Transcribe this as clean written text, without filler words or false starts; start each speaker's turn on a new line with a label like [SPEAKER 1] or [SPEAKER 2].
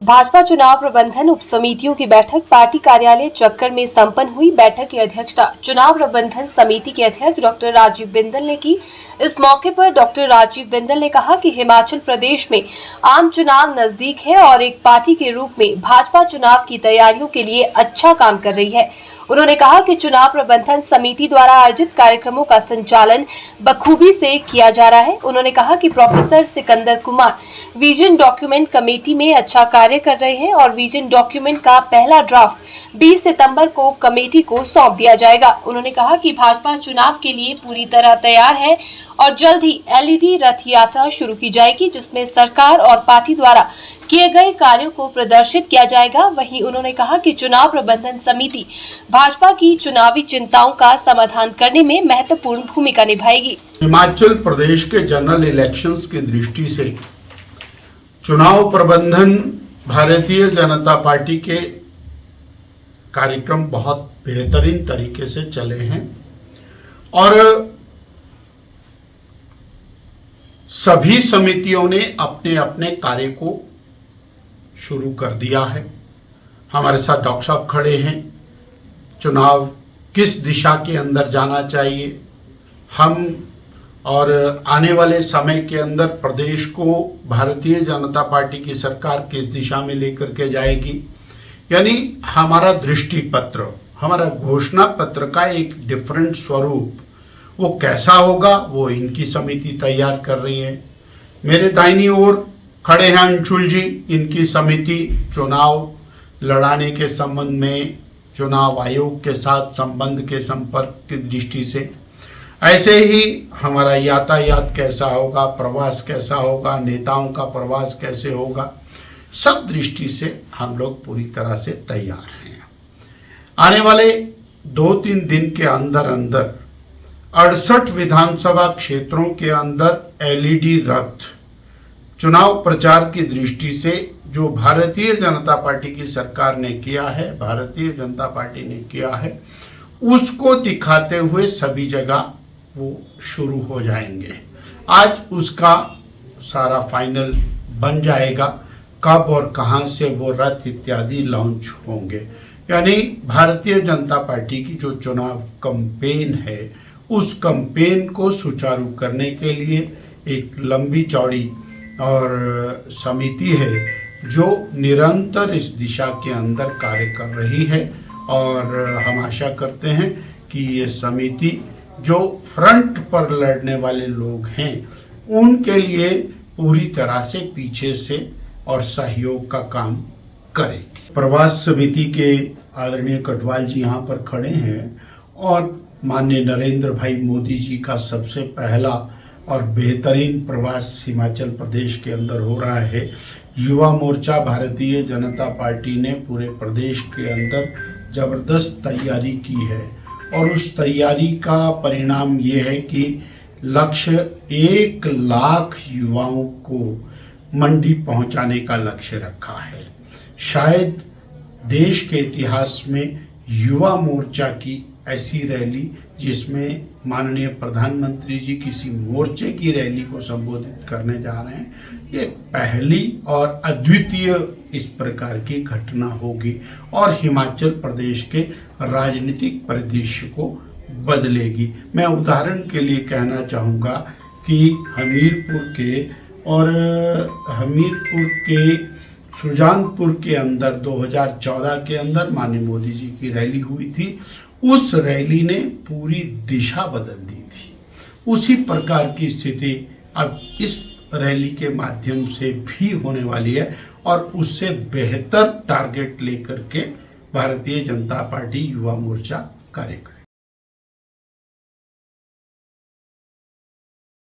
[SPEAKER 1] भाजपा चुनाव प्रबंधन उप समितियों की बैठक पार्टी कार्यालय चक्कर में संपन्न हुई। बैठक की अध्यक्षता चुनाव प्रबंधन समिति के अध्यक्ष डॉक्टर राजीव बिंदल ने की। इस मौके पर डॉक्टर राजीव बिंदल ने कहा कि हिमाचल प्रदेश में आम चुनाव नजदीक है और एक पार्टी के रूप में भाजपा चुनाव की तैयारियों के लिए अच्छा काम कर रही है। उन्होंने कहा कि चुनाव प्रबंधन समिति द्वारा आयोजित कार्यक्रमों का संचालन बखूबी से किया जा रहा है। उन्होंने कहा कि professor Sikandar Kumar vision document committee में अच्छा कार्य कर रहे हैं और विजन डॉक्यूमेंट का पहला ड्राफ्ट 20 सितंबर को कमेटी को सौंप दिया जाएगा। उन्होंने कहा कि भाजपा चुनाव के लिए पूरी तरह तैयार है और जल्द ही एलईडी रथ यात्रा शुरू की जाएगी, जिसमें सरकार और पार्टी द्वारा किए गए कार्यों को प्रदर्शित किया जाएगा। वहीं उन्होंने कहा कि चुनाव प्रबंधन समिति भाजपा की चुनावी चिंताओं का समाधान करने में महत्वपूर्ण भूमिका निभाएगी।
[SPEAKER 2] हिमाचल प्रदेश के जनरल इलेक्शंस की दृष्टि से चुनाव प्रबंधन भारतीय जनता पार्टी के कार्यक्रम बहुत बेहतरीन तरीके से चले हैं और सभी समितियों ने अपने अपने कार्य को शुरू कर दिया है। हमारे साथ डॉक्टर साहब खड़े हैं। चुनाव किस दिशा के अंदर जाना चाहिए, हम और आने वाले समय के अंदर प्रदेश को भारतीय जनता पार्टी की सरकार किस दिशा में लेकर के जाएगी, यानी हमारा दृष्टि पत्र, हमारा घोषणा पत्र का एक डिफरेंट स्वरूप वो कैसा होगा, वो इनकी समिति तैयार कर रही है। मेरे दाहिनी ओर खड़े हैं अंशुल जी, इनकी समिति चुनाव लड़ाने के संबंध में चुनाव आयोग के साथ संबंध के संपर्क की दृष्टि से, ऐसे ही हमारा यातायात कैसा होगा, प्रवास कैसा होगा, नेताओं का प्रवास कैसे होगा, सब दृष्टि से हम लोग पूरी तरह से तैयार हैं। आने वाले 2-3 दिन के अंदर अंदर 68 विधानसभा क्षेत्रों के अंदर एलईडी रथ चुनाव प्रचार की दृष्टि से जो भारतीय जनता पार्टी की सरकार ने किया है, भारतीय जनता पार्टी ने किया है, उसको दिखाते हुए सभी जगह वो शुरू हो जाएंगे। आज उसका सारा फाइनल बन जाएगा, कब और कहां से वो रथ इत्यादि लॉन्च होंगे। यानी भारतीय जनता पार्टी की जो चुनाव कैंपेन है, उस कैंपेन को सुचारू करने के लिए एक लंबी चौड़ी और समिति है जो निरंतर इस दिशा के अंदर कार्य कर रही है और हम आशा करते हैं कि ये समिति जो फ्रंट पर लड़ने वाले लोग हैं उनके लिए पूरी तरह से पीछे से और सहयोग का काम करेगी। प्रवास समिति के आदरणीय कटवाल जी यहाँ पर खड़े हैं और माननीय नरेंद्र भाई मोदी जी का सबसे पहला और बेहतरीन प्रवास हिमाचल प्रदेश के अंदर हो रहा है। युवा मोर्चा भारतीय जनता पार्टी ने पूरे प्रदेश के अंदर ज़बरदस्त तैयारी की है और उस तैयारी का परिणाम ये है कि लक्ष्य 1 लाख युवाओं को मंडी पहुंचाने का लक्ष्य रखा है। शायद देश के इतिहास में युवा मोर्चा की ऐसी रैली जिसमें माननीय प्रधानमंत्री जी किसी मोर्चे की रैली को संबोधित करने जा रहे हैं, ये पहली और अद्वितीय इस प्रकार की घटना होगी और हिमाचल प्रदेश के राजनीतिक परिदृश्य को बदलेगी। मैं उदाहरण के लिए कहना चाहूँगा कि हमीरपुर के सुजानपुर के अंदर 2014 के अंदर माननीय मोदी जी की रैली हुई थी। उस रैली ने पूरी दिशा बदल दी थी। उसी प्रकार की स्थिति अब इस रैली के माध्यम से भी होने वाली है और उससे बेहतर टारगेट लेकर के भारतीय जनता पार्टी युवा मोर्चा कार्य करेगी।